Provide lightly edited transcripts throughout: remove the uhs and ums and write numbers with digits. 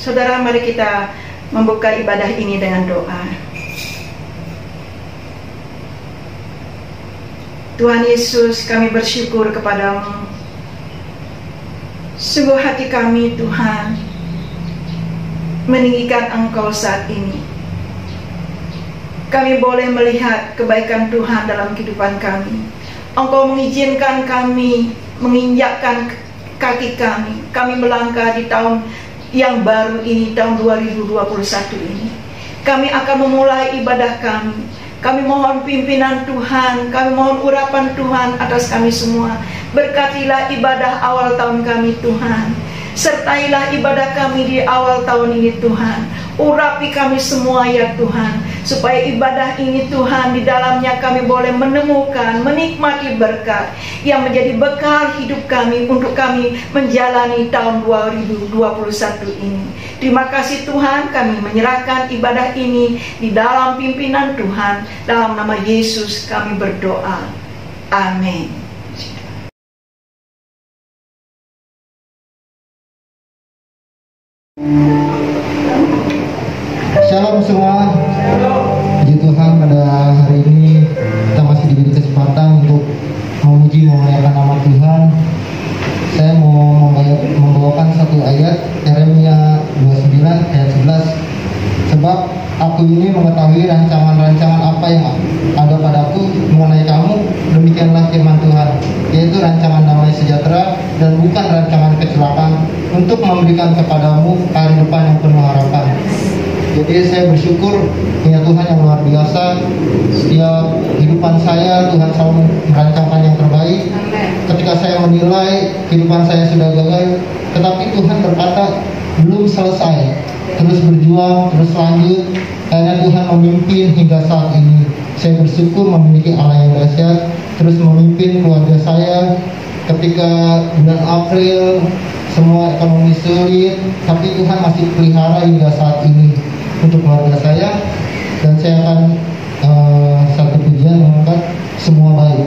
Saudara, mari kita membuka ibadah ini dengan doa. Tuhan Yesus, kami bersyukur kepadamu. Sungguh hati kami, Tuhan, meninggikan Engkau saat ini. Kami boleh melihat kebaikan Tuhan dalam kehidupan kami. Engkau mengizinkan kami menginjakkan kaki kami. Kami melangkah di tahun yang baru ini, tahun 2021 ini. Kami akan memulai ibadah kami. Kami mohon pimpinan Tuhan, kami mohon urapan Tuhan atas kami semua. Berkatilah ibadah awal tahun kami, Tuhan. Sertailah ibadah kami di awal tahun ini, Tuhan. Urapi kami semua ya Tuhan, supaya ibadah ini, Tuhan, di dalamnya kami boleh menemukan, menikmati berkat yang menjadi bekal hidup kami untuk kami menjalani tahun 2021 ini. Terima kasih Tuhan, kami menyerahkan ibadah ini di dalam pimpinan Tuhan. Dalam nama Yesus kami berdoa. Amin. Shalom semua. Puji Tuhan, pada hari ini kita masih diberi kesempatan untuk memuji memuliakan nama Tuhan. Saya mau membawakan satu ayat Yeremia 29 ayat 11. Sebab aku ini mengetahui rancangan-rancangan apa yang ada padaku mengenai kamu, demikianlah firman Tuhan, yaitu rancangan damai sejahtera dan bukan rancangan kecelakaan, untuk memberikan kepadamu hari depan yang penuh harapan. Jadi saya bersyukur punya Tuhan yang luar biasa. Setiap kehidupan saya, Tuhan selalu merancangkan yang terbaik. Ketika saya menilai kehidupan saya sudah gagal, tetapi Tuhan berkata belum selesai, terus berjuang, terus lanjut, karena Tuhan memimpin hingga saat ini. Saya bersyukur memiliki Allah yang dahsyat, terus memimpin keluarga saya. Ketika bulan April semua ekonomi sulit, tapi Tuhan masih pelihara hingga saat ini untuk keluarga saya. Dan saya akan satu pujian mengangkat semua baik.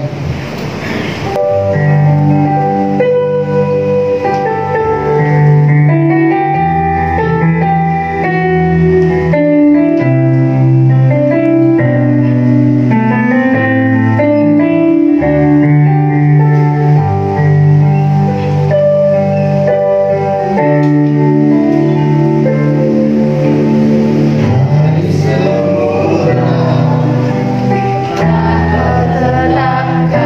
Tetapkan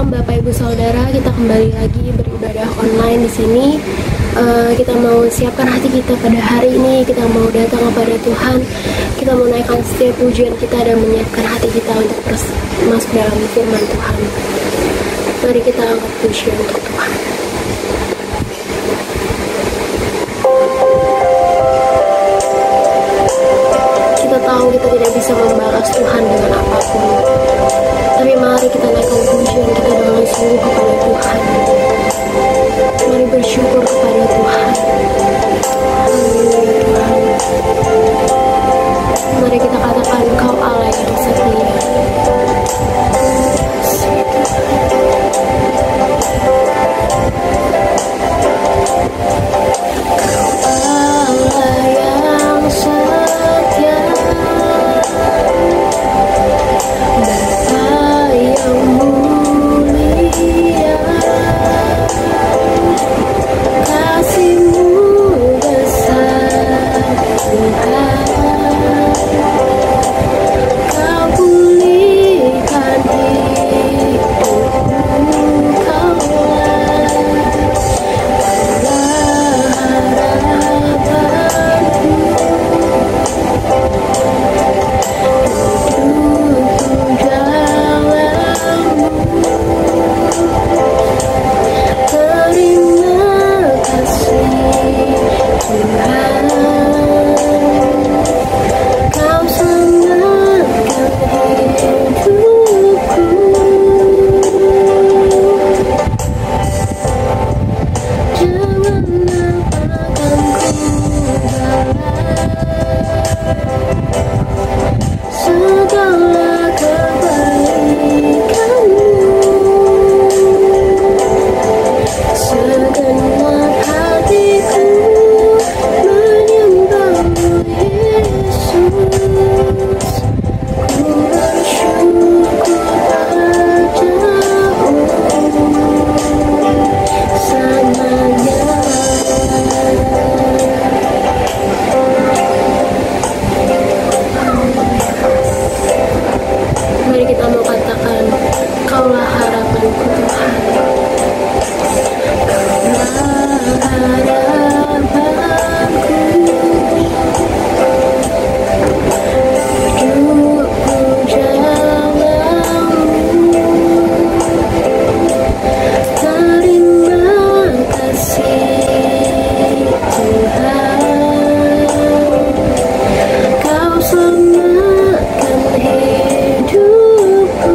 Shalom Bapak Ibu Saudara, kita kembali lagi beribadah online di sini. Kita mau siapkan hati kita pada hari ini. Kita mau datang kepada Tuhan. Kita mau naikkan setiap pujian kita dan menyiapkan hati kita untuk masuk dalam firman Tuhan. Mari kita angkat pujian untuk Tuhan. Kita tahu kita tidak bisa membalas Tuhan dengan apapun, tapi mari kita naikkan pujian kita dengan sungguh kepada Tuhan. Mari bersyukur kepada Tuhan. Haleluya Tuhan. Mari kita katakan Engkau Allah yang setia. Allah yang setia, Bapa yang mulia, kasih-Mu besar Tuhan. Kau pulihkan hidupku, Kau selamatkan hidupku.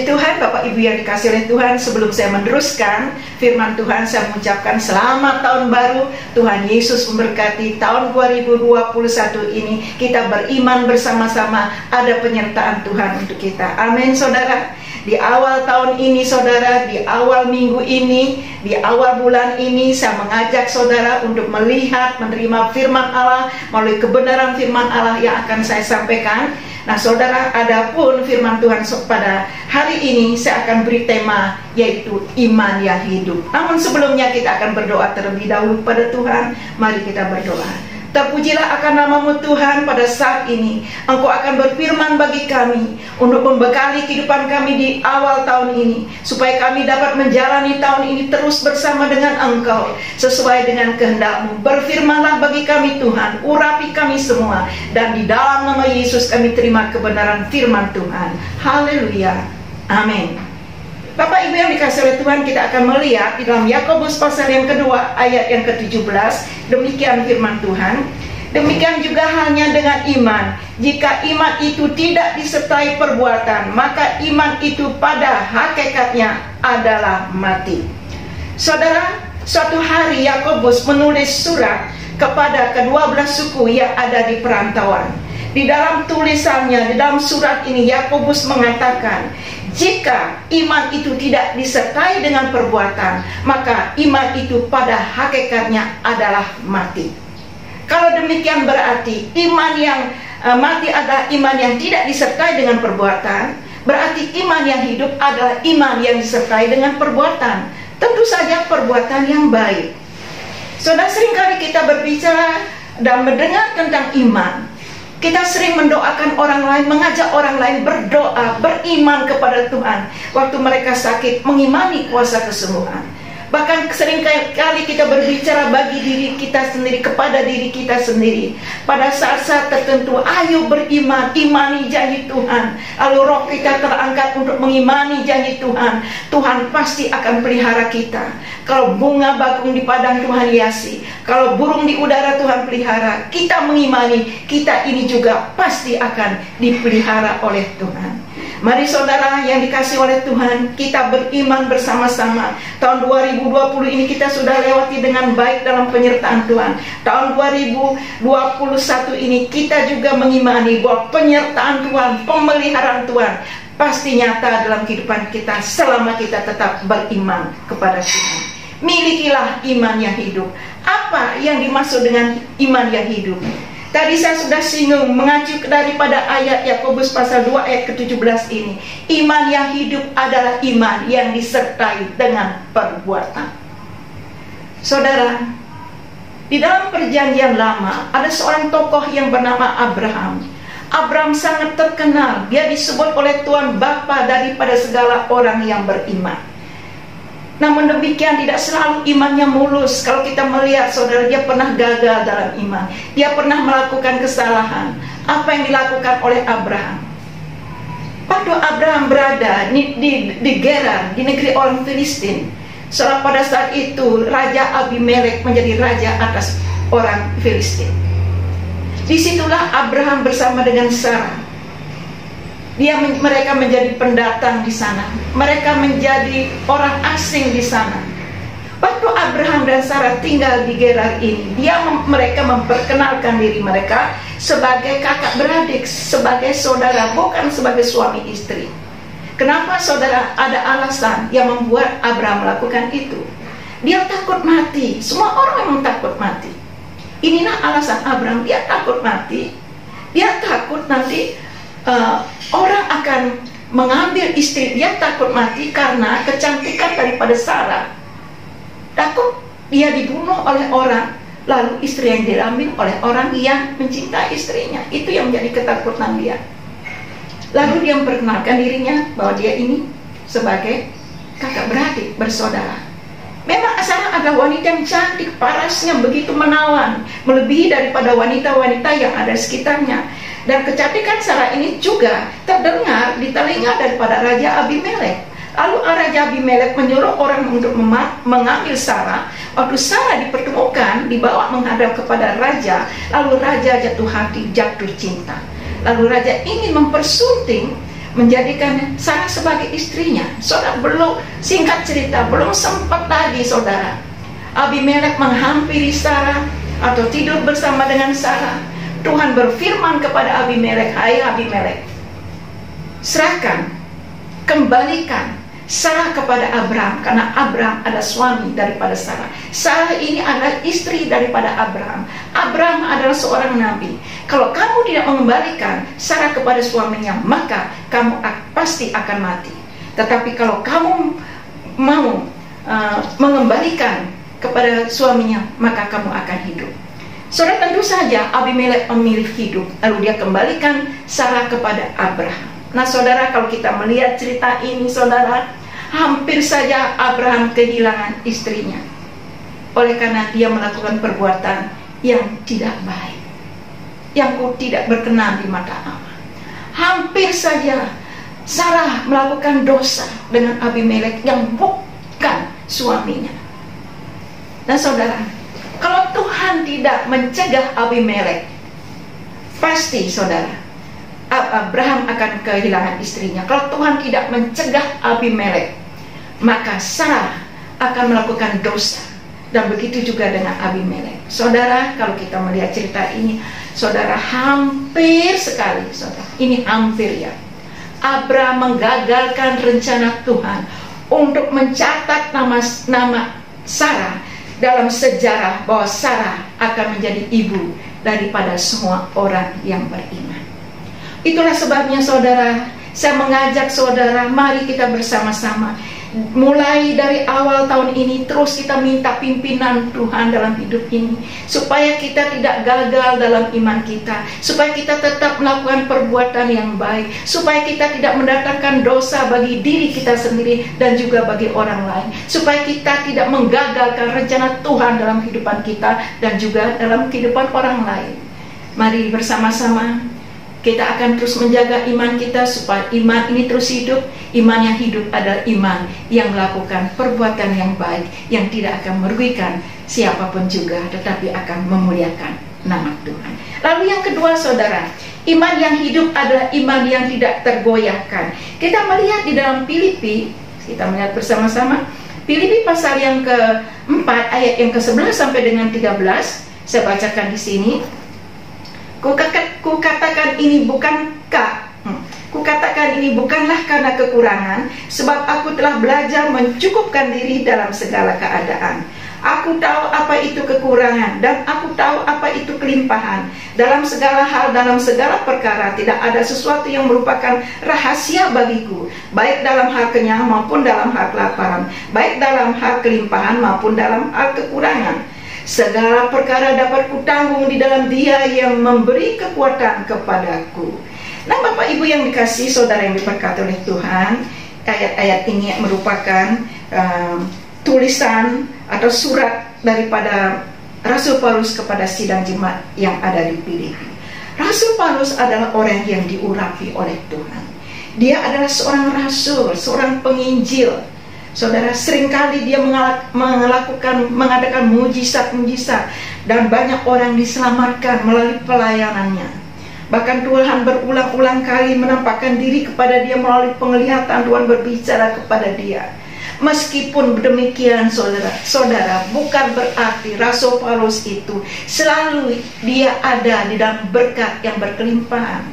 Puji Tuhan, Bapak Ibu yang dikasihi oleh Tuhan, sebelum saya meneruskan firman Tuhan, saya mengucapkan selamat tahun baru. Tuhan Yesus memberkati tahun 2021 ini. Kita beriman bersama-sama, ada penyertaan Tuhan untuk kita. Amin, saudara. Di awal tahun ini, saudara, di awal minggu ini, di awal bulan ini, saya mengajak saudara untuk melihat, menerima firman Allah melalui kebenaran firman Allah yang akan saya sampaikan. Nah, saudara, adapun firman Tuhan pada hari ini saya akan beri tema yaitu iman yang hidup. Namun sebelumnya kita akan berdoa terlebih dahulu pada Tuhan. Mari kita berdoa. Terpujilah akan nama-Mu Tuhan pada saat ini. Engkau akan berfirman bagi kami untuk membekali kehidupan kami di awal tahun ini, supaya kami dapat menjalani tahun ini terus bersama dengan Engkau sesuai dengan kehendak-Mu. Berfirmanlah bagi kami Tuhan, urapi kami semua, dan di dalam nama Yesus kami terima kebenaran firman Tuhan. Haleluya, amin. Bapak Ibu yang dikasihi oleh Tuhan, kita akan melihat di dalam Yakobus pasal yang kedua ayat yang ke-17. Demikian firman Tuhan. Demikian juga halnya dengan iman. Jika iman itu tidak disertai perbuatan, maka iman itu pada hakikatnya adalah mati. Saudara, suatu hari Yakobus menulis surat kepada ke-12 suku yang ada di perantauan. Di dalam tulisannya, di dalam surat ini, Yakobus mengatakan, jika iman itu tidak disertai dengan perbuatan, maka iman itu pada hakikatnya adalah mati. Kalau demikian berarti iman yang mati adalah iman yang tidak disertai dengan perbuatan. Berarti iman yang hidup adalah iman yang disertai dengan perbuatan. Tentu saja perbuatan yang baik. Saudara, seringkali kita berbicara dan mendengar tentang iman. Kita sering mendoakan orang lain, mengajak orang lain berdoa, beriman kepada Tuhan. Waktu mereka sakit, mengimani kuasa kesembuhan. Bahkan seringkali kita berbicara bagi diri kita sendiri, kepada diri kita sendiri. Pada saat-saat tertentu, ayo beriman, imani janji Tuhan. Lalu roh kita terangkat untuk mengimani janji Tuhan. Tuhan pasti akan pelihara kita. Kalau bunga bakung di padang Tuhan hiasi, kalau burung di udara Tuhan pelihara, kita mengimani, kita ini juga pasti akan dipelihara oleh Tuhan. Mari saudara yang dikasihi oleh Tuhan, kita beriman bersama-sama. Tahun 2020 ini kita sudah lewati dengan baik dalam penyertaan Tuhan. Tahun 2021 ini kita juga mengimani bahwa penyertaan Tuhan, pemeliharaan Tuhan pasti nyata dalam kehidupan kita selama kita tetap beriman kepada Tuhan. Milikilah iman yang hidup. Apa yang dimaksud dengan iman yang hidup? Tadi saya sudah singgung mengacu daripada ayat Yakobus pasal 2 ayat ke-17 ini. Iman yang hidup adalah iman yang disertai dengan perbuatan. Saudara, di dalam perjanjian lama ada seorang tokoh yang bernama Abraham. Abraham sangat terkenal. Dia disebut oleh Tuhan Bapa daripada segala orang yang beriman. Namun demikian tidak selalu imannya mulus. Kalau kita melihat saudara, dia pernah gagal dalam iman. Dia pernah melakukan kesalahan. Apa yang dilakukan oleh Abraham? Waktu Abraham berada di Gerar, di negeri orang Filistin, setelah pada saat itu Raja Abimelek menjadi raja atas orang Filistin. Disitulah Abraham bersama dengan Sarah. Mereka menjadi pendatang di sana. Mereka menjadi orang asing di sana. Waktu Abraham dan Sarah tinggal di Gerar ini, mereka memperkenalkan diri mereka sebagai kakak beradik, sebagai saudara, bukan sebagai suami istri. Kenapa saudara? Ada alasan yang membuat Abraham melakukan itu. Dia takut mati. Semua orang memang takut mati. Inilah alasan Abraham. Dia takut mati. Dia takut nanti orang akan mengambil istri. Dia takut mati karena kecantikan daripada Sarah. Takut dia dibunuh oleh orang, lalu istri yang diambil oleh orang yang mencintai istrinya. Itu yang menjadi ketakutan dia. Lalu dia memperkenalkan dirinya bahwa dia ini sebagai kakak beradik, bersaudara. Memang Sarah adalah wanita yang cantik, parasnya begitu menawan, melebihi daripada wanita-wanita yang ada di sekitarnya. Dan kecantikan Sarah ini juga terdengar di telinga daripada Raja Abimelek. Lalu Raja Abimelek menyuruh orang untuk mengambil Sarah. Waktu Sarah dipertemukan, dibawa menghadap kepada Raja, lalu Raja jatuh hati, jatuh cinta. Lalu Raja ingin mempersunting menjadikan Sarah sebagai istrinya. Saudara, belum, singkat cerita, belum sempat lagi saudara Abimelek menghampiri Sarah atau tidur bersama dengan Sarah. Tuhan berfirman kepada Abimelek, "Hai Abimelek, serahkan, kembalikan Sarah kepada Abraham, karena Abraham adalah suami daripada Sarah. Sarah ini adalah istri daripada Abraham. Abraham adalah seorang nabi. Kalau kamu tidak mengembalikan Sarah kepada suaminya, maka kamu pasti akan mati. Tetapi kalau kamu mau mengembalikan kepada suaminya, maka kamu akan hidup." Saudara, tentu saja Abimelek memilih hidup, lalu dia kembalikan Sarah kepada Abraham. Nah saudara, kalau kita melihat cerita ini saudara, hampir saja Abraham kehilangan istrinya oleh karena dia melakukan perbuatan yang tidak baik, yang tidak berkenan di mata Allah. Hampir saja Sarah melakukan dosa dengan Abimelek yang bukan suaminya. Nah saudara, kalau Tuhan tidak mencegah Abimelek, pasti saudara Abraham akan kehilangan istrinya. Kalau Tuhan tidak mencegah Abimelek, maka Sarah akan melakukan dosa. Dan begitu juga dengan Abimelek. Saudara, kalau kita melihat cerita ini, saudara, hampir sekali saudara, ini hampir ya, Abraham menggagalkan rencana Tuhan untuk mencatat nama Sarah dalam sejarah, bahwa Sarah akan menjadi ibu daripada semua orang yang beriman. Itulah sebabnya saudara, saya mengajak saudara, mari kita bersama-sama mulai dari awal tahun ini terus kita minta pimpinan Tuhan dalam hidup ini, supaya kita tidak gagal dalam iman kita, supaya kita tetap melakukan perbuatan yang baik, supaya kita tidak mendatangkan dosa bagi diri kita sendiri dan juga bagi orang lain, supaya kita tidak menggagalkan rencana Tuhan dalam kehidupan kita dan juga dalam kehidupan orang lain. Mari bersama-sama kita akan terus menjaga iman kita supaya iman ini terus hidup. Iman yang hidup adalah iman yang melakukan perbuatan yang baik, yang tidak akan merugikan siapapun juga, tetapi akan memuliakan nama Tuhan. Lalu yang kedua saudara, iman yang hidup adalah iman yang tidak tergoyahkan. Kita melihat di dalam Filipi, kita melihat bersama-sama Filipi pasal yang ke-4 ayat yang ke-11 sampai dengan 13. Saya bacakan di sini. Kukatakan ini bukanlah karena kekurangan, sebab aku telah belajar mencukupkan diri dalam segala keadaan. Aku tahu apa itu kekurangan dan aku tahu apa itu kelimpahan. Dalam segala hal, dalam segala perkara, tidak ada sesuatu yang merupakan rahasia bagiku, baik dalam hal kenyang maupun dalam hal kelaparan, baik dalam hal kelimpahan maupun dalam hal kekurangan. Segala perkara dapat kutanggung di dalam Dia yang memberi kekuatan kepadaku. Nah Bapak Ibu yang dikasihi saudara yang diberkati oleh Tuhan, ayat-ayat ini merupakan tulisan atau surat daripada Rasul Paulus kepada sidang jemaat yang ada di Filipi. Rasul Paulus adalah orang yang diurapi oleh Tuhan. Dia adalah seorang rasul, seorang penginjil. Saudara, seringkali dia mengadakan mujizat-mujizat dan banyak orang diselamatkan melalui pelayanannya. Bahkan Tuhan berulang-ulang kali menampakkan diri kepada dia melalui penglihatan. Tuhan berbicara kepada dia. Meskipun demikian saudara, bukan berarti Rasul Paulus itu selalu dia ada di dalam berkat yang berkelimpahan.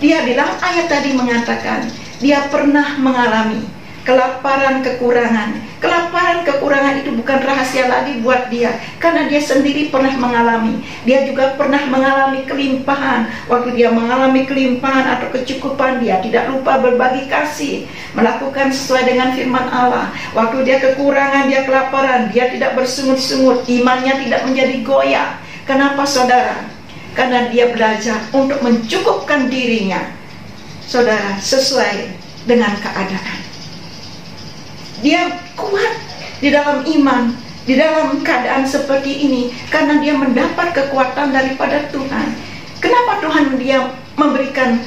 Dia di dalam ayat tadi mengatakan dia pernah mengalami kelaparan, kekurangan. Kelaparan, kekurangan itu bukan rahasia lagi buat dia, karena dia sendiri pernah mengalami. Dia juga pernah mengalami kelimpahan. Waktu dia mengalami kelimpahan atau kecukupan, dia tidak lupa berbagi kasih, melakukan sesuai dengan firman Allah. Waktu dia kekurangan, dia kelaparan, dia tidak bersungut-sungut, imannya tidak menjadi goyah. Kenapa saudara? Karena dia belajar untuk mencukupkan dirinya, saudara, sesuai dengan keadaan. Dia kuat di dalam iman, di dalam keadaan seperti ini, karena dia mendapat kekuatan daripada Tuhan. Kenapa Tuhan dia memberikan,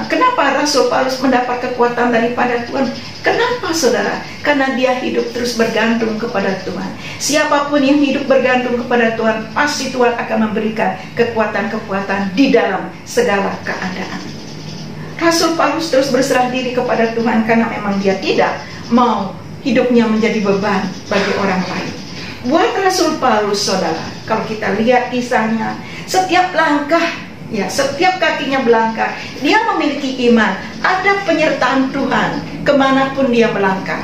kenapa Rasul Paulus mendapat kekuatan daripada Tuhan? Kenapa saudara? Karena dia hidup terus bergantung kepada Tuhan. Siapapun yang hidup bergantung kepada Tuhan, pasti Tuhan akan memberikan kekuatan-kekuatan di dalam segala keadaan. Rasul Paulus terus berserah diri kepada Tuhan karena memang dia tidak mau hidupnya menjadi beban bagi orang lain. Buat Rasul Paulus, saudara, kalau kita lihat kisahnya, setiap langkah, ya, setiap kakinya melangkah, dia memiliki iman, ada penyertaan Tuhan kemanapun dia melangkah.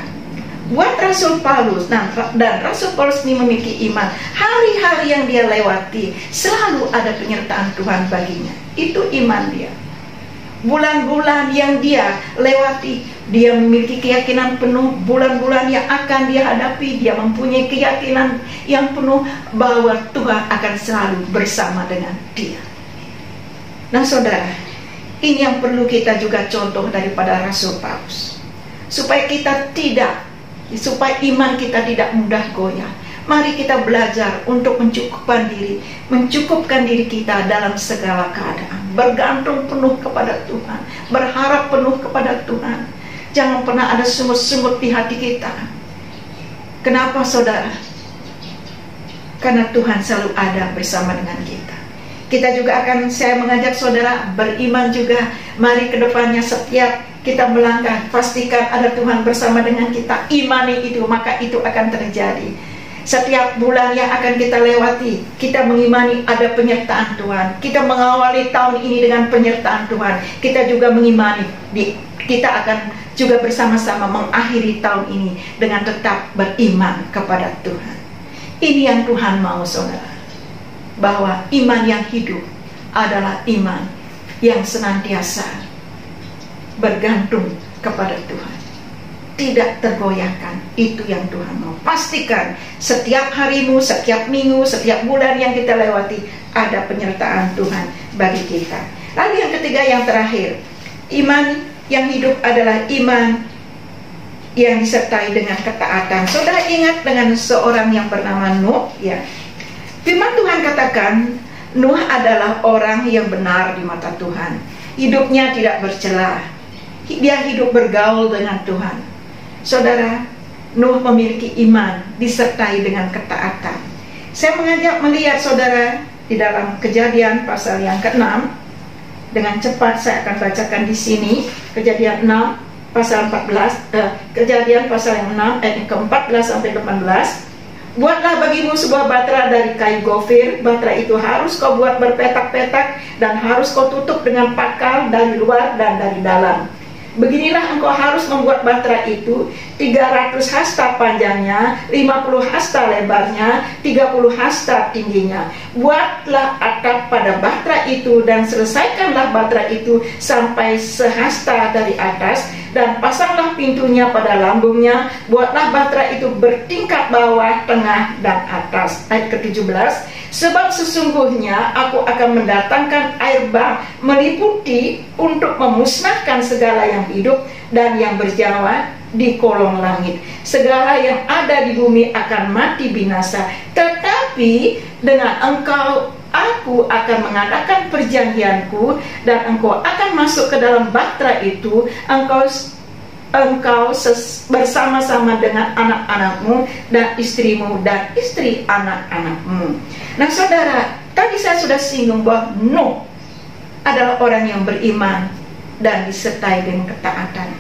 Buat Rasul Paulus, dan Rasul Paulus ini memiliki iman, hari-hari yang dia lewati selalu ada penyertaan Tuhan baginya. Itu iman dia. Bulan-bulan yang dia lewati, dia memiliki keyakinan penuh. Bulan-bulan yang akan dia hadapi, dia mempunyai keyakinan yang penuh bahwa Tuhan akan selalu bersama dengan dia. Nah saudara, ini yang perlu kita juga contoh daripada Rasul Paulus, supaya iman kita tidak mudah goyah. Mari kita belajar untuk mencukupkan diri kita dalam segala keadaan, bergantung penuh kepada Tuhan, berharap penuh kepada Tuhan. Jangan pernah ada sungut-sungut di hati kita. Kenapa saudara? Karena Tuhan selalu ada bersama dengan kita. Kita juga saya mengajak saudara beriman juga. Mari ke depannya setiap kita melangkah, pastikan ada Tuhan bersama dengan kita. Imani itu, maka itu akan terjadi. Setiap bulan yang akan kita lewati, kita mengimani ada penyertaan Tuhan. Kita mengawali tahun ini dengan penyertaan Tuhan. Kita juga mengimani kita akan juga bersama-sama mengakhiri tahun ini dengan tetap beriman kepada Tuhan. Ini yang Tuhan mau, saudara, bahwa iman yang hidup adalah iman yang senantiasa bergantung kepada Tuhan, tidak tergoyahkan. Itu yang Tuhan mau. Pastikan setiap harimu, setiap minggu, setiap bulan yang kita lewati ada penyertaan Tuhan bagi kita. Lalu yang ketiga, yang terakhir, iman yang hidup adalah iman yang disertai dengan ketaatan. Saudara ingat dengan seorang yang bernama Nuh, ya. Firman Tuhan katakan Nuh adalah orang yang benar di mata Tuhan. Hidupnya tidak bercela. Dia hidup bergaul dengan Tuhan. Saudara, Nuh memiliki iman disertai dengan ketaatan. Saya mengajak melihat saudara di dalam Kejadian pasal yang ke-6. Dengan cepat saya akan bacakan di sini. Kejadian 6 pasal 14, Kejadian pasal yang 6 ayat ke-14 sampai 18. Buatlah bagimu sebuah batra dari kayu gofir. Batra itu harus kau buat berpetak-petak dan harus kau tutup dengan pakal dari luar dan dari dalam. Beginilah engkau harus membuat batra itu, 300 hasta panjangnya, 50 hasta lebarnya, 30 hasta tingginya. Buatlah atap pada batra itu dan selesaikanlah batra itu sampai sehasta dari atas, dan pasanglah pintunya pada lambungnya. Buatlah batra itu bertingkat bawah, tengah, dan atas. Ayat ke-17. Sebab sesungguhnya aku akan mendatangkan air bah meliputi untuk memusnahkan segala yang hidup dan yang berjalan di kolong langit. Segala yang ada di bumi akan mati binasa. Tetapi dengan engkau aku akan mengadakan perjanjianku, dan engkau akan masuk ke dalam batra itu, engkau bersama-sama dengan anak-anakmu dan istrimu dan istri anak-anakmu. Nah saudara, tadi saya sudah singgung bahwa Nuh adalah orang yang beriman dan disertai dengan ketaatan.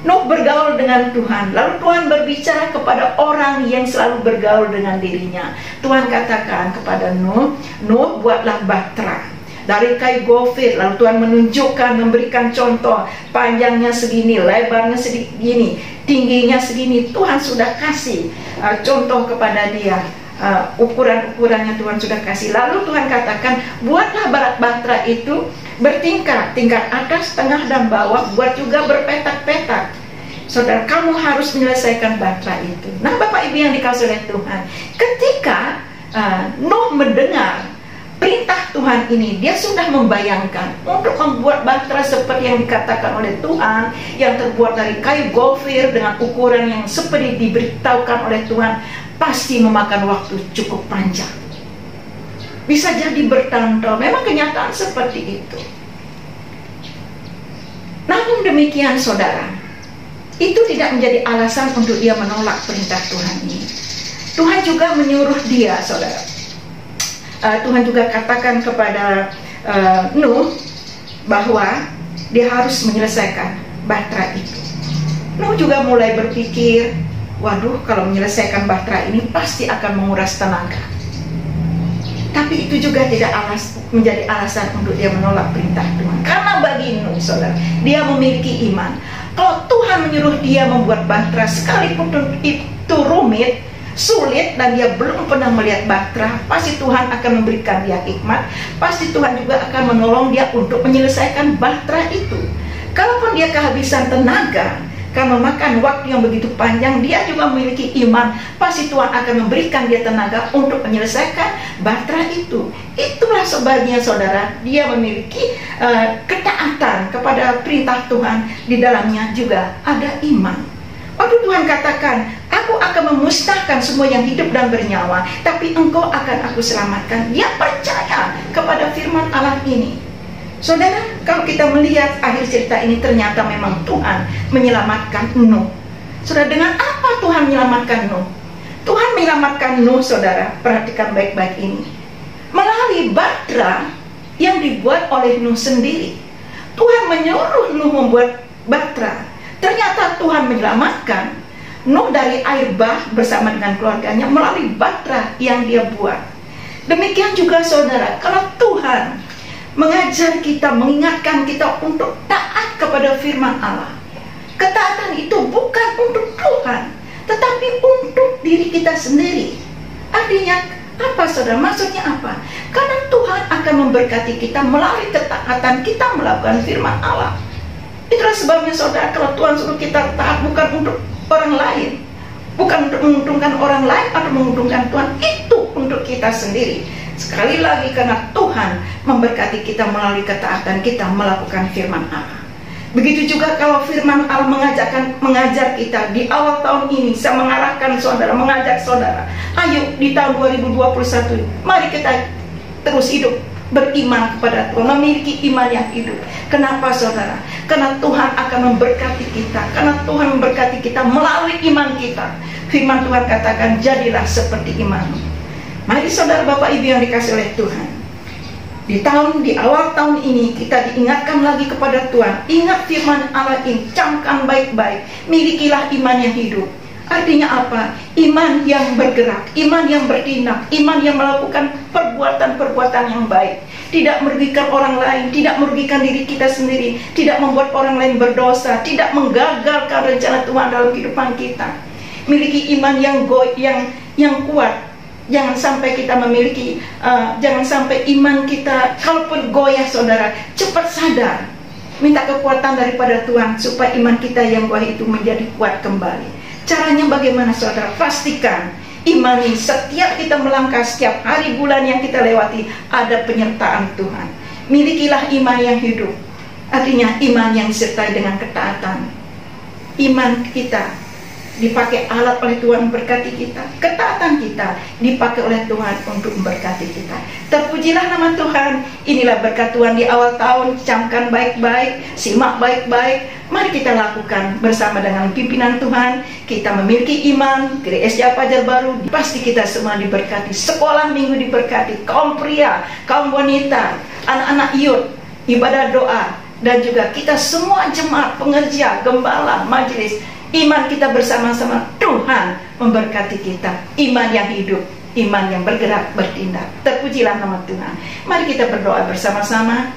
Nuh bergaul dengan Tuhan. Lalu Tuhan berbicara kepada orang yang selalu bergaul dengan dirinya. Tuhan katakan kepada Nuh, Nuh buatlah batra dari kayu gofir. Lalu Tuhan menunjukkan, memberikan contoh, panjangnya segini, lebarnya segini, tingginya segini. Tuhan sudah kasih contoh kepada dia. Ukuran-ukurannya Tuhan sudah kasih. Lalu Tuhan katakan, buatlah batra itu bertingkat, tingkat atas, tengah, dan bawah. Buat juga berpetak-petak. Saudara, kamu harus menyelesaikan batra itu. Nah Bapak Ibu yang dikasihi oleh Tuhan, ketika Nuh mendengar perintah Tuhan ini, dia sudah membayangkan untuk membuat batra seperti yang dikatakan oleh Tuhan, yang terbuat dari kayu gofir dengan ukuran yang seperti diberitahukan oleh Tuhan, pasti memakan waktu cukup panjang. Bisa jadi bertahun-tahun. Memang kenyataan seperti itu. Namun demikian saudara, itu tidak menjadi alasan untuk dia menolak perintah Tuhan ini. Tuhan juga menyuruh dia, saudara. Tuhan juga katakan kepada Nuh bahwa dia harus menyelesaikan bahtera itu. Nuh juga mulai berpikir, waduh, kalau menyelesaikan bahtera ini pasti akan menguras tenaga. Tapi itu juga tidak menjadi alasan untuk dia menolak perintah Tuhan. Karena bagi Nuh, saudara, dia memiliki iman. Kalau Tuhan menyuruh dia membuat bahtera, sekalipun itu rumit, sulit, dan dia belum pernah melihat bahtera, pasti Tuhan akan memberikan dia hikmat. Pasti Tuhan juga akan menolong dia untuk menyelesaikan bahtera itu. Kalaupun dia kehabisan tenaga karena memakan waktu yang begitu panjang, dia juga memiliki iman. Pasti Tuhan akan memberikan dia tenaga untuk menyelesaikan bahtera itu. Itulah sebabnya, saudara, dia memiliki ketaatan kepada perintah Tuhan. Di dalamnya juga ada iman. Waktu Tuhan katakan, aku akan memusnahkan semua yang hidup dan bernyawa, tapi engkau akan aku selamatkan. Dia percaya kepada firman Allah ini. Saudara, kalau kita melihat akhir cerita ini, ternyata memang Tuhan menyelamatkan Nuh. Saudara, dengan apa Tuhan menyelamatkan Nuh? Tuhan menyelamatkan Nuh, saudara, perhatikan baik-baik ini, melalui bahtera yang dibuat oleh Nuh sendiri. Tuhan menyuruh Nuh membuat bahtera. Ternyata Tuhan menyelamatkan Nuh dari air bah bersama dengan keluarganya melalui bahtera yang dia buat. Demikian juga, saudara, kalau Tuhan mengajar kita, mengingatkan kita untuk taat kepada firman Allah. Ketaatan itu bukan untuk Tuhan, tetapi untuk diri kita sendiri. Artinya apa, saudara? Maksudnya apa? Karena Tuhan akan memberkati kita melalui ketaatan kita melakukan firman Allah. Itulah sebabnya, saudara, kalau Tuhan suruh kita taat, bukan untuk orang lain, bukan untuk menguntungkan orang lain atau menguntungkan Tuhan, itu untuk kita sendiri. Sekali lagi, karena Tuhan memberkati kita melalui ketaatan kita melakukan firman Allah. Begitu juga kalau firman Allah mengajar kita di awal tahun ini. Saya mengarahkan saudara, mengajak saudara, ayo di tahun 2021, mari kita terus hidup beriman kepada Tuhan, memiliki iman yang hidup. Kenapa, saudara? Karena Tuhan akan memberkati kita. Karena Tuhan memberkati kita melalui iman kita. Firman Tuhan katakan, jadilah seperti imanmu. Mari, saudara, Bapak Ibu yang dikasih oleh Tuhan, di awal tahun ini kita diingatkan lagi kepada Tuhan. Ingat firman Allah ini, camkan baik-baik, milikilah iman yang hidup. Artinya apa? Iman yang bergerak, iman yang bertindak, iman yang melakukan perbuatan-perbuatan yang baik, tidak merugikan orang lain, tidak merugikan diri kita sendiri, tidak membuat orang lain berdosa, tidak menggagalkan rencana Tuhan dalam kehidupan kita. Miliki iman yang kuat. Jangan sampai kita memiliki, jangan sampai iman kita, kalaupun goyah, saudara, cepat sadar, minta kekuatan daripada Tuhan supaya iman kita yang goyah itu menjadi kuat kembali. Caranya bagaimana, saudara? Pastikan iman ini, setiap kita melangkah, setiap hari bulan yang kita lewati, ada penyertaan Tuhan. Milikilah iman yang hidup, artinya iman yang disertai dengan ketaatan. Iman kita dipakai alat oleh Tuhan memberkati kita. Ketaatan kita dipakai oleh Tuhan untuk memberkati kita. Terpujilah nama Tuhan. Inilah berkat Tuhan di awal tahun. Camkan baik-baik, simak baik-baik. Mari kita lakukan bersama dengan pimpinan Tuhan. Kita memiliki iman. Gereja Fajar Baru, pasti kita semua diberkati. Sekolah minggu diberkati. Kaum pria, kaum wanita, anak-anak youth, ibadah doa, dan juga kita semua jemaat, pengerja, gembala, majelis. Iman kita bersama-sama, Tuhan memberkati kita. Iman yang hidup, iman yang bergerak, bertindak. Terpujilah nama Tuhan. Mari kita berdoa bersama-sama.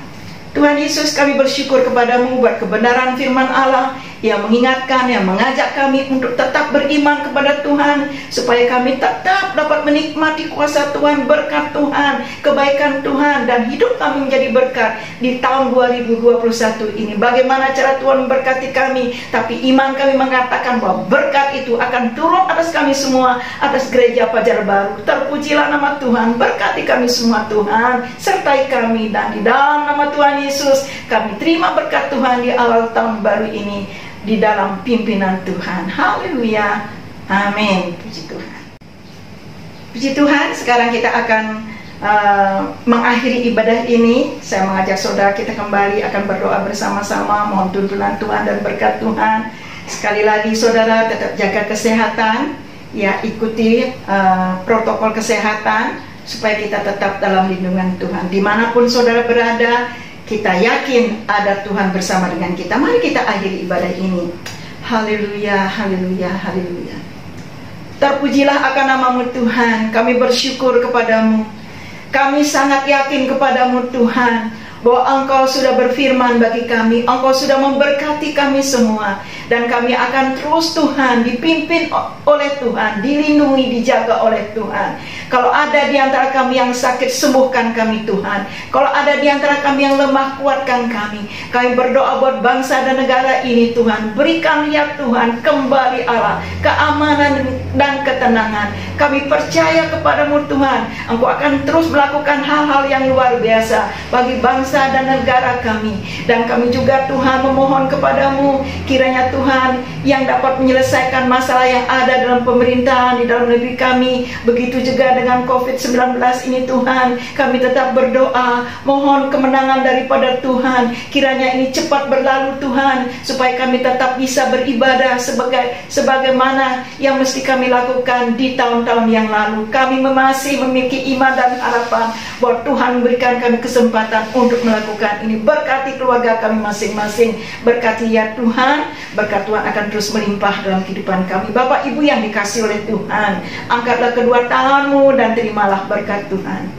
Tuhan Yesus, kami bersyukur kepadamu buat kebenaran firman Allah yang mengingatkan, yang mengajak kami untuk tetap beriman kepada Tuhan, supaya kami tetap dapat menikmati kuasa Tuhan, berkat Tuhan, kebaikan Tuhan, dan hidup kami menjadi berkat di tahun 2021 ini. Bagaimana cara Tuhan memberkati kami? Tapi iman kami mengatakan bahwa berkat itu akan turun atas kami semua, atas Gereja Fajar Baru. Terpujilah nama Tuhan, berkati kami semua Tuhan, sertai kami, dan di dalam nama Tuhan Yesus kami terima berkat Tuhan di awal tahun baru ini, di dalam pimpinan Tuhan. Haleluya, amin. Puji Tuhan. Puji Tuhan. Sekarang kita akan mengakhiri ibadah ini. Saya mengajak saudara kita kembali akan berdoa bersama-sama, mohon tuntunan Tuhan dan berkat Tuhan. Sekali lagi, saudara, tetap jaga kesehatan, ya, ikuti protokol kesehatan supaya kita tetap dalam lindungan Tuhan. Dimanapun saudara berada, kita yakin ada Tuhan bersama dengan kita. Mari kita akhiri ibadah ini. Haleluya, haleluya, haleluya. Terpujilah akan nama-Mu Tuhan. Kami bersyukur kepadamu. Kami sangat yakin kepadamu Tuhan, bahwa Engkau sudah berfirman bagi kami, Engkau sudah memberkati kami semua, dan kami akan terus Tuhan dipimpin oleh Tuhan, dilindungi, dijaga oleh Tuhan. Kalau ada di antara kami yang sakit, sembuhkan kami Tuhan. Kalau ada di antara kami yang lemah, kuatkan kami. Kami berdoa buat bangsa dan negara ini Tuhan. Berikan ya Tuhan kembali Allah, keamanan dan ketenangan. Kami percaya kepadamu Tuhan, Engkau akan terus melakukan hal-hal yang luar biasa bagi bangsa dan negara kami. Dan kami juga Tuhan memohon kepadamu, kiranya Tuhan yang dapat menyelesaikan masalah yang ada dalam pemerintahan di dalam negeri kami, begitu juga dengan COVID-19 ini Tuhan. Kami tetap berdoa, mohon kemenangan daripada Tuhan. Kiranya ini cepat berlalu Tuhan, supaya kami tetap bisa beribadah sebagaimana yang mesti kami lakukan di tahun-tahun yang lalu. Kami masih memiliki iman dan harapan bahwa Tuhan memberikan kami kesempatan untuk melakukan ini. Berkati keluarga kami masing-masing, berkati ya Tuhan. Berkat Tuhan akan terus melimpah dalam kehidupan kami. Bapak Ibu yang dikasihi oleh Tuhan, angkatlah kedua tanganmu dan terimalah berkat Tuhan.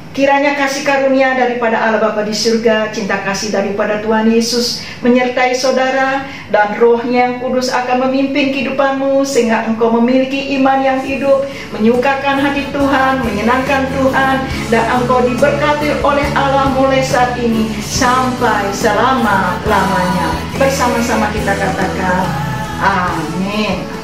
Kiranya kasih karunia daripada Allah Bapa di surga, cinta kasih daripada Tuhan Yesus menyertai saudara, dan Roh-Nya yang kudus akan memimpin kehidupanmu sehingga engkau memiliki iman yang hidup, menyukakan hati Tuhan, menyenangkan Tuhan, dan engkau diberkati oleh Allah mulai saat ini sampai selama-lamanya. Bersama-sama kita katakan amin.